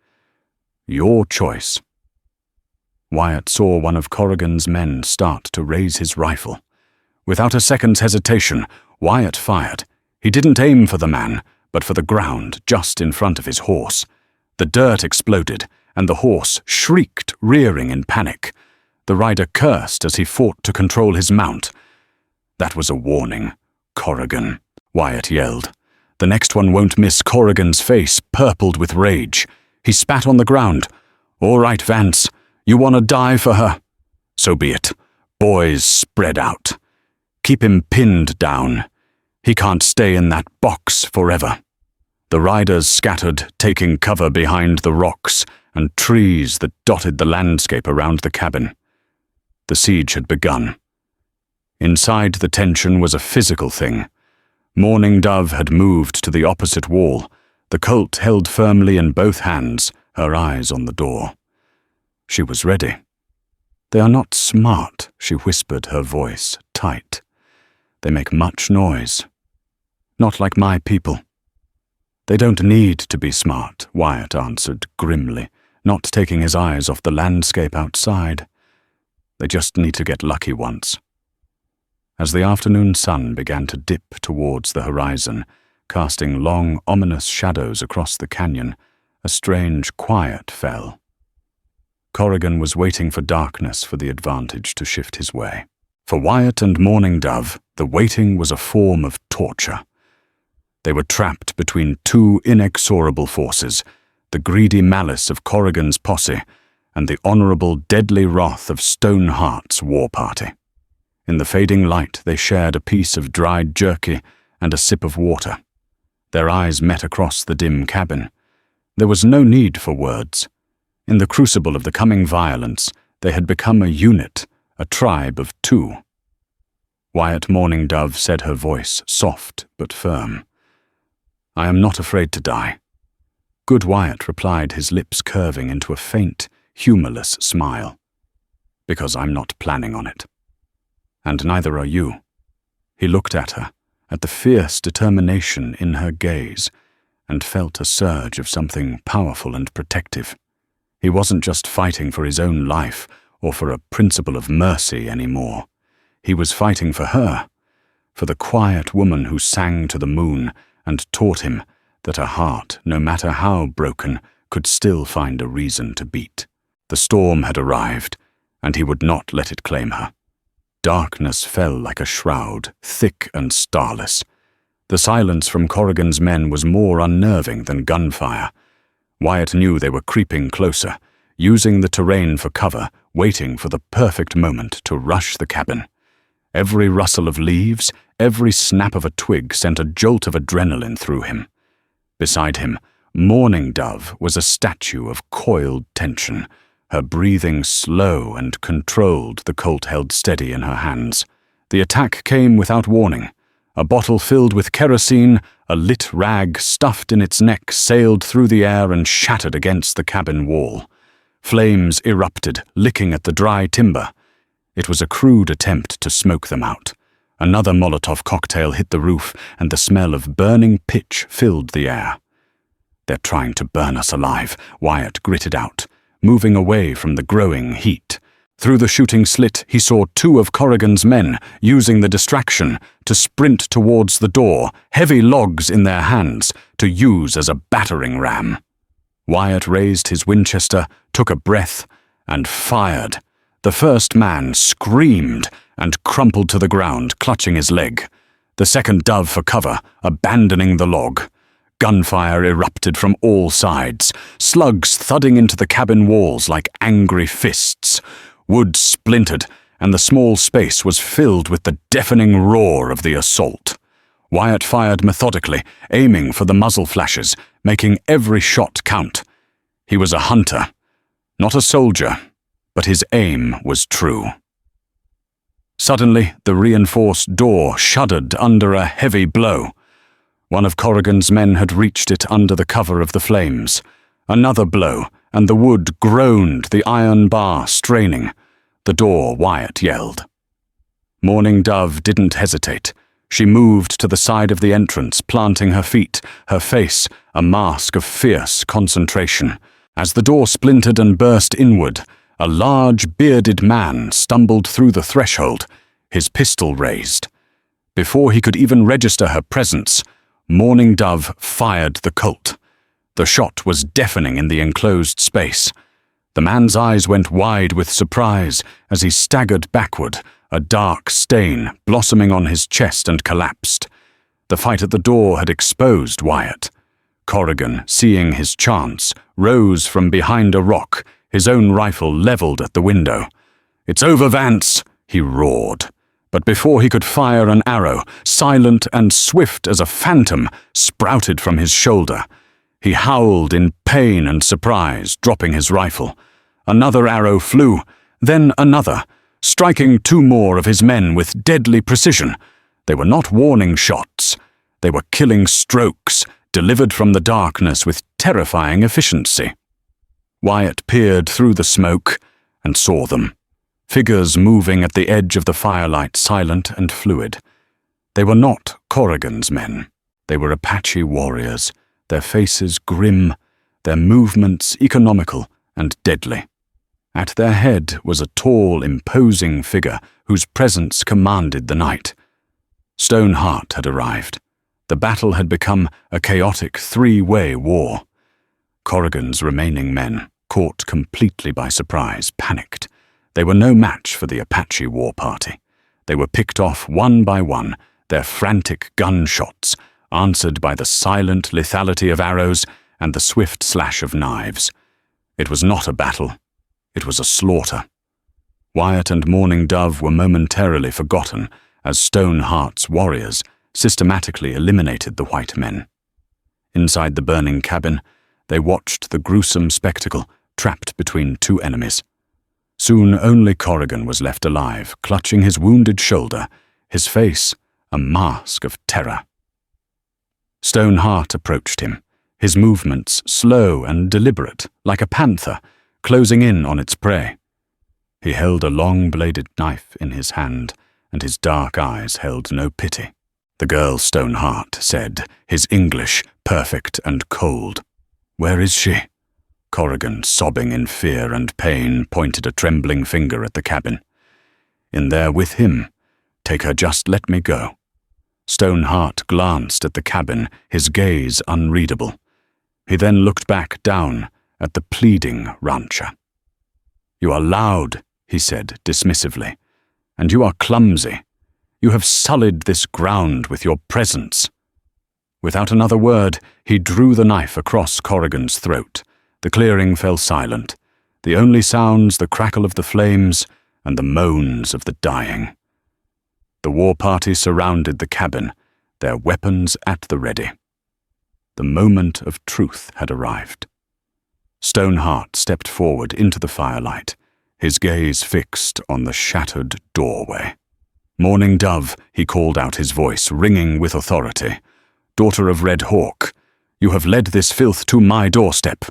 Your choice." Wyatt saw one of Corrigan's men start to raise his rifle. Without a second's hesitation, Wyatt fired. He didn't aim for the man, but for the ground just in front of his horse. The dirt exploded, and the horse shrieked, rearing in panic. The rider cursed as he fought to control his mount. "That was a warning, Corrigan," Wyatt yelled. "The next one won't miss." Corrigan's face purpled with rage. He spat on the ground. "All right, Vance, you want to die for her? So be it. Boys, spread out. Keep him pinned down. He can't stay in that box forever." The riders scattered, taking cover behind the rocks and trees that dotted the landscape around the cabin. The siege had begun. Inside, the tension was a physical thing. Morning Dove had moved to the opposite wall, the Colt held firmly in both hands, her eyes on the door. She was ready. "They are not smart," she whispered, her voice tight. "They make much noise. Not like my people." "They don't need to be smart," Wyatt answered grimly, not taking his eyes off the landscape outside. "They just need to get lucky once." As the afternoon sun began to dip towards the horizon, casting long, ominous shadows across the canyon, a strange quiet fell. Corrigan was waiting for darkness for the advantage to shift his way. For Wyatt and Morning Dove, the waiting was a form of torture. They were trapped between two inexorable forces, the greedy malice of Corrigan's posse and the honorable, deadly wrath of Stoneheart's war party. In the fading light, they shared a piece of dried jerky and a sip of water. Their eyes met across the dim cabin. There was no need for words. In the crucible of the coming violence, they had become a unit, a tribe of two. Wyatt Morning Dove said, her voice soft but firm, "I am not afraid to die." Good Wyatt replied, his lips curving into a faint, humorless smile. "Because I'm not planning on it. And neither are you." He looked at her, at the fierce determination in her gaze, and felt a surge of something powerful and protective. He wasn't just fighting for his own life or for a principle of mercy anymore. He was fighting for her, for the quiet woman who sang to the moon and taught him that a heart, no matter how broken, could still find a reason to beat. The storm had arrived, and he would not let it claim her. Darkness fell like a shroud, thick and starless. The silence from Corrigan's men was more unnerving than gunfire. Wyatt knew they were creeping closer, using the terrain for cover, waiting for the perfect moment to rush the cabin. Every rustle of leaves, every snap of a twig sent a jolt of adrenaline through him. Beside him, Morning Dove was a statue of coiled tension, her breathing slow and controlled, the Colt held steady in her hands. The attack came without warning. A bottle filled with kerosene, a lit rag stuffed in its neck, sailed through the air and shattered against the cabin wall. Flames erupted, licking at the dry timber. It was a crude attempt to smoke them out. Another Molotov cocktail hit the roof, and the smell of burning pitch filled the air. "They're trying to burn us alive," Wyatt gritted out, moving away from the growing heat. Through the shooting slit, he saw two of Corrigan's men, using the distraction to sprint towards the door, heavy logs in their hands, to use as a battering ram. Wyatt raised his Winchester, took a breath, and fired. The first man screamed and crumpled to the ground, clutching his leg. The second dove for cover, abandoning the log. Gunfire erupted from all sides, slugs thudding into the cabin walls like angry fists. Wood splintered, and the small space was filled with the deafening roar of the assault. Wyatt fired methodically, aiming for the muzzle flashes, making every shot count. He was a hunter, not a soldier, but his aim was true. Suddenly, the reinforced door shuddered under a heavy blow. One of Corrigan's men had reached it under the cover of the flames. Another blow, and the wood groaned, the iron bar straining. The door, Wyatt yelled. Morning Dove didn't hesitate. She moved to the side of the entrance, planting her feet, her face a mask of fierce concentration. As the door splintered and burst inward, a large, bearded man stumbled through the threshold, his pistol raised. Before he could even register her presence, Morning Dove fired the Colt. The shot was deafening in the enclosed space. The man's eyes went wide with surprise as he staggered backward, a dark stain blossoming on his chest, and collapsed. The fight at the door had exposed Wyatt. Corrigan, seeing his chance, rose from behind a rock, his own rifle leveled at the window. "It's over, Vance!" he roared. But before he could fire an arrow, silent and swift as a phantom, sprouted from his shoulder. He howled in pain and surprise, dropping his rifle. Another arrow flew, then another, striking two more of his men with deadly precision. They were not warning shots. They were killing strokes, delivered from the darkness with terrifying efficiency. Wyatt peered through the smoke and saw them, figures moving at the edge of the firelight, silent and fluid. They were not Corrigan's men. They were Apache warriors, their faces grim, their movements economical and deadly. At their head was a tall, imposing figure whose presence commanded the night. Stoneheart had arrived. The battle had become a chaotic three-way war. Corrigan's remaining men, caught completely by surprise, panicked. They were no match for the Apache war party. They were picked off one by one, their frantic gunshots answered by the silent lethality of arrows and the swift slash of knives. It was not a battle. It was a slaughter. Wyatt and Mourning Dove were momentarily forgotten as Stoneheart's warriors systematically eliminated the white men. Inside the burning cabin, they watched the gruesome spectacle, trapped between two enemies. Soon only Corrigan was left alive, clutching his wounded shoulder, his face a mask of terror. Stoneheart approached him, his movements slow and deliberate, like a panther, closing in on its prey. He held a long-bladed knife in his hand, and his dark eyes held no pity. The girl Stoneheart said, his English perfect and cold. "Where is she?" Corrigan, sobbing in fear and pain, pointed a trembling finger at the cabin. "In there with him. Take her, just let me go." Stoneheart glanced at the cabin, his gaze unreadable. He then looked back down at the pleading rancher. "You are loud," he said dismissively, "and you are clumsy. You have sullied this ground with your presence." Without another word, he drew the knife across Corrigan's throat. The clearing fell silent, the only sounds the crackle of the flames and the moans of the dying. The war party surrounded the cabin, their weapons at the ready. The moment of truth had arrived. Stoneheart stepped forward into the firelight, his gaze fixed on the shattered doorway. "Mourning Dove," he called out, his voice ringing with authority. "Daughter of Red Hawk, you have led this filth to my doorstep.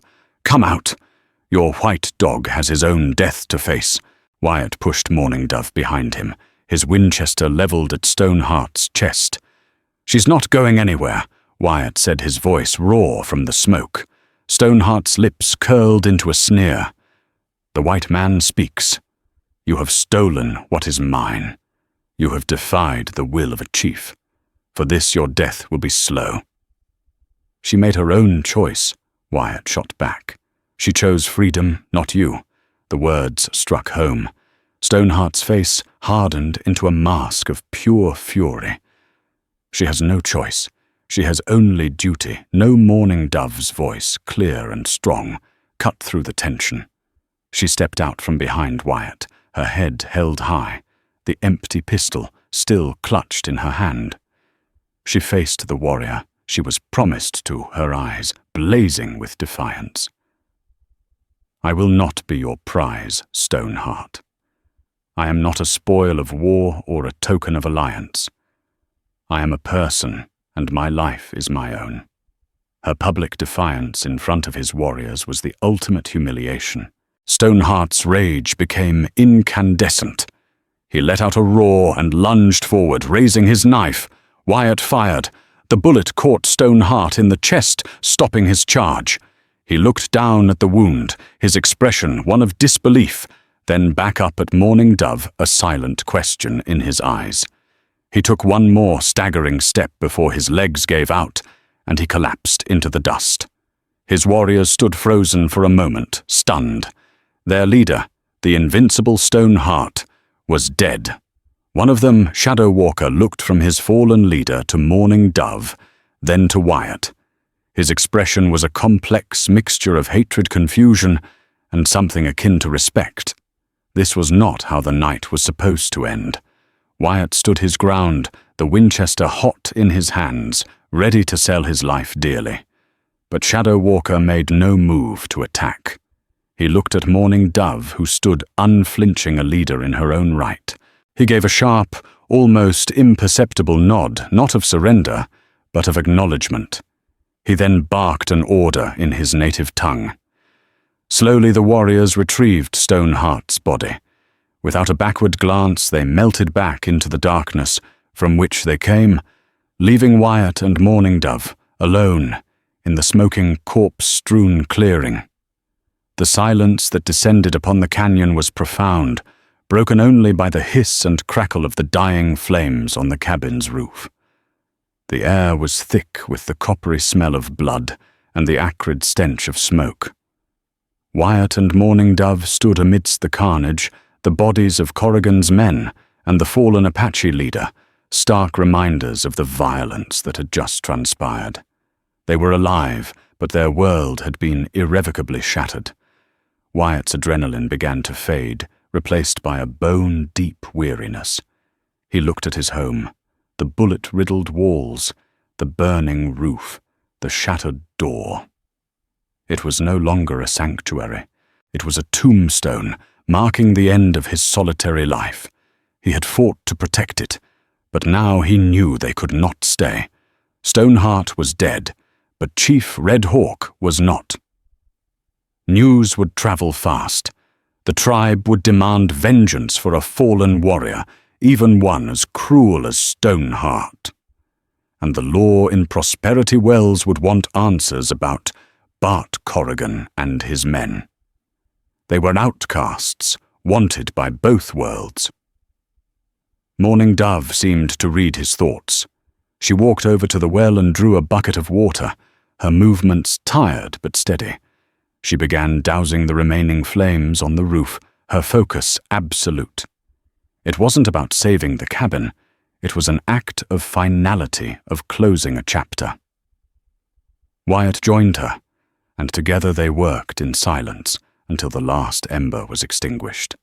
Come out. Your white dog has his own death to face." Wyatt pushed Mourning Dove behind him, his Winchester leveled at Stoneheart's chest. "She's not going anywhere," Wyatt said, his voice raw from the smoke. Stoneheart's lips curled into a sneer. "The white man speaks. You have stolen what is mine. You have defied the will of a chief. For this your death will be slow." "She made her own choice," Wyatt shot back. "She chose freedom, not you." The words struck home. Stoneheart's face hardened into a mask of pure fury. "She has no choice. She has only duty." No Mourning Dove's voice, clear and strong, cut through the tension. She stepped out from behind Wyatt, her head held high, the empty pistol still clutched in her hand. She faced the warrior she was promised to, her eyes blazing with defiance. "I will not be your prize, Stoneheart. I am not a spoil of war or a token of alliance. I am a person, and my life is my own." Her public defiance in front of his warriors was the ultimate humiliation. Stoneheart's rage became incandescent. He let out a roar and lunged forward, raising his knife. Wyatt fired. The bullet caught Stoneheart in the chest, stopping his charge. He looked down at the wound, his expression one of disbelief, then back up at Mourning Dove, a silent question in his eyes. He took one more staggering step before his legs gave out, and he collapsed into the dust. His warriors stood frozen for a moment, stunned. Their leader, the invincible Stoneheart, was dead. One of them, Shadow Walker, looked from his fallen leader to Mourning Dove, then to Wyatt. His expression was a complex mixture of hatred, confusion, and something akin to respect. This was not how the night was supposed to end. Wyatt stood his ground, the Winchester hot in his hands, ready to sell his life dearly. But Shadow Walker made no move to attack. He looked at Mourning Dove, who stood unflinching, a leader in her own right. He gave a sharp, almost imperceptible nod, not of surrender, but of acknowledgement. He then barked an order in his native tongue. Slowly the warriors retrieved Stoneheart's body. Without a backward glance, they melted back into the darkness from which they came, leaving Wyatt and Mourning Dove alone in the smoking, corpse-strewn clearing. The silence that descended upon the canyon was profound, broken only by the hiss and crackle of the dying flames on the cabin's roof. The air was thick with the coppery smell of blood and the acrid stench of smoke. Wyatt and Mourning Dove stood amidst the carnage, the bodies of Corrigan's men and the fallen Apache leader, stark reminders of the violence that had just transpired. They were alive, but their world had been irrevocably shattered. Wyatt's adrenaline began to fade, replaced by a bone-deep weariness. He looked at his home, the bullet-riddled walls, the burning roof, the shattered door. It was no longer a sanctuary. It was a tombstone, marking the end of his solitary life. He had fought to protect it, but now he knew they could not stay. Stoneheart was dead, but Chief Red Hawk was not. News would travel fast. The tribe would demand vengeance for a fallen warrior, even one as cruel as Stoneheart. And the law in Prosperity Wells would want answers about Bart Corrigan and his men. They were outcasts, wanted by both worlds. Mourning Dove seemed to read his thoughts. She walked over to the well and drew a bucket of water, her movements tired but steady. She began dousing the remaining flames on the roof, her focus absolute. It wasn't about saving the cabin. It was an act of finality, of closing a chapter. Wyatt joined her, and together they worked in silence until the last ember was extinguished.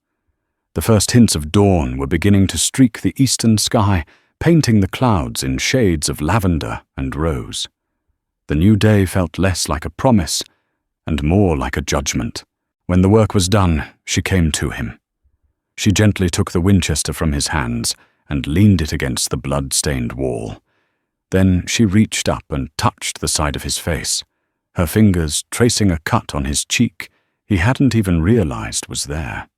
The first hints of dawn were beginning to streak the eastern sky, painting the clouds in shades of lavender and rose. The new day felt less like a promise and more like a judgment. When the work was done, she came to him. She gently took the Winchester from his hands and leaned it against the blood-stained wall. Then she reached up and touched the side of his face, her fingers tracing a cut on his cheek he hadn't even realized was there.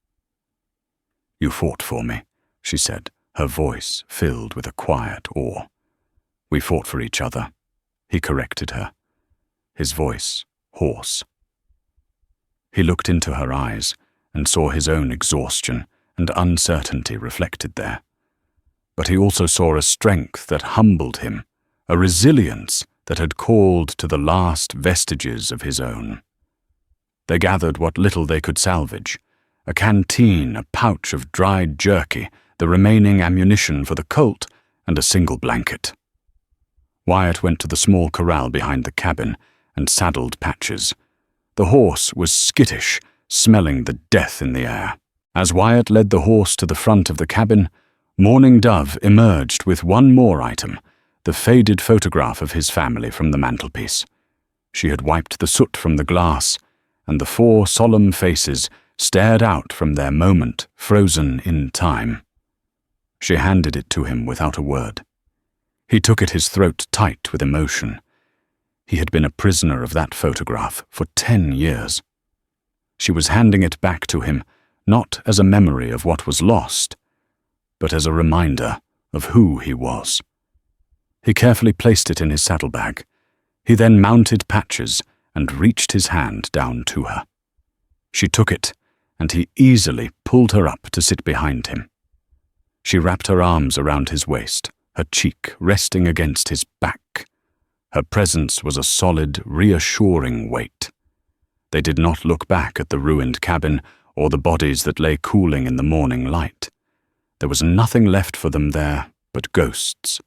"You fought for me," she said, her voice filled with a quiet awe. "We fought for each other," he corrected her, his voice hoarse. He looked into her eyes and saw his own exhaustion and uncertainty reflected there. But he also saw a strength that humbled him, a resilience that had called to the last vestiges of his own. They gathered what little they could salvage, a canteen, a pouch of dried jerky, the remaining ammunition for the Colt, and a single blanket. Wyatt went to the small corral behind the cabin and saddled Patches. The horse was skittish, smelling the death in the air. As Wyatt led the horse to the front of the cabin, Mourning Dove emerged with one more item, the faded photograph of his family from the mantelpiece. She had wiped the soot from the glass, and the 4 solemn faces stared out from their moment, frozen in time. She handed it to him without a word. He took it, his throat tight with emotion. He had been a prisoner of that photograph for 10 years. She was handing it back to him, not as a memory of what was lost, but as a reminder of who he was. He carefully placed it in his saddlebag. He then mounted Patches and reached his hand down to her. She took it, and he easily pulled her up to sit behind him. She wrapped her arms around his waist, her cheek resting against his back. Her presence was a solid, reassuring weight. They did not look back at the ruined cabin or the bodies that lay cooling in the morning light. There was nothing left for them there but ghosts.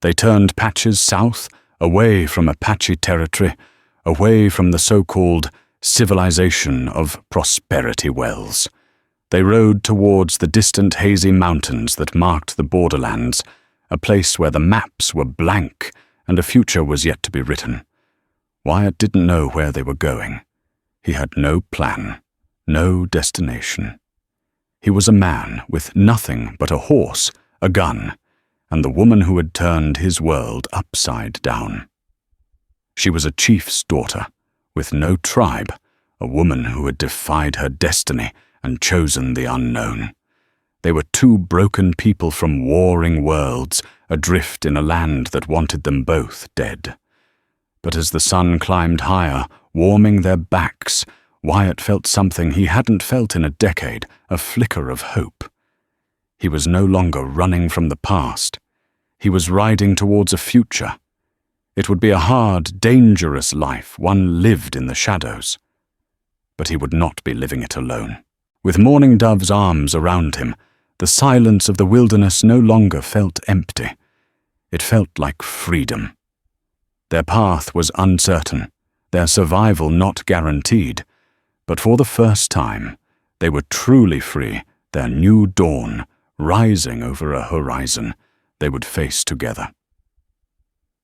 They turned Patches south, away from Apache territory, away from the so-called civilization of Prosperity Wells. They rode towards the distant hazy mountains that marked the borderlands, a place where the maps were blank and a future was yet to be written. Wyatt didn't know where they were going. He had no plan, no destination. He was a man with nothing but a horse, a gun, and the woman who had turned his world upside down. She was a chief's daughter, with no tribe, a woman who had defied her destiny and chosen the unknown. They were two broken people from warring worlds, adrift in a land that wanted them both dead. But as the sun climbed higher, warming their backs, Wyatt felt something he hadn't felt in a decade, a flicker of hope. He was no longer running from the past. He was riding towards a future. It would be a hard, dangerous life, one lived in the shadows. But he would not be living it alone. With Mourning Dove's arms around him, the silence of the wilderness no longer felt empty. It felt like freedom. Their path was uncertain, their survival not guaranteed, but for the first time, they were truly free, their new dawn, rising over a horizon they would face together.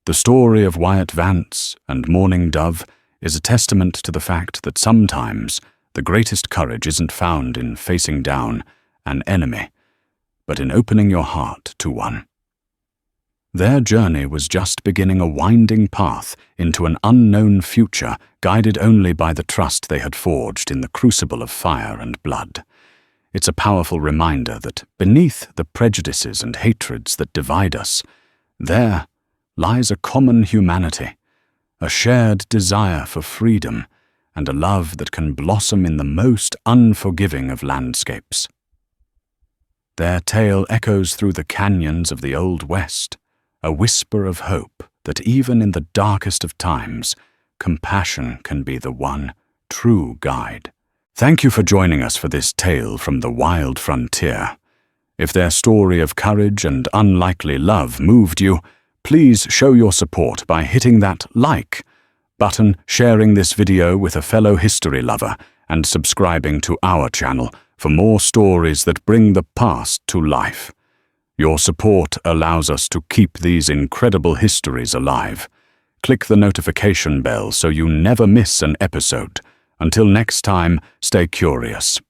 The story of Wyatt Vance and Mourning Dove is a testament to the fact that sometimes the greatest courage isn't found in facing down an enemy, but in opening your heart to one. Their journey was just beginning a winding path into an unknown future, guided only by the trust they had forged in the crucible of fire and blood. It's a powerful reminder that beneath the prejudices and hatreds that divide us, there lies a common humanity, a shared desire for freedom, and a love that can blossom in the most unforgiving of landscapes. Their tale echoes through the canyons of the Old West, a whisper of hope that even in the darkest of times, compassion can be the one true guide. Thank you for joining us for this tale from the wild frontier. If their story of courage and unlikely love moved you, please show your support by hitting that like button, sharing this video with a fellow history lover, and subscribing to our channel for more stories that bring the past to life. Your support allows us to keep these incredible histories alive. Click the notification bell so you never miss an episode. Until next time, stay curious.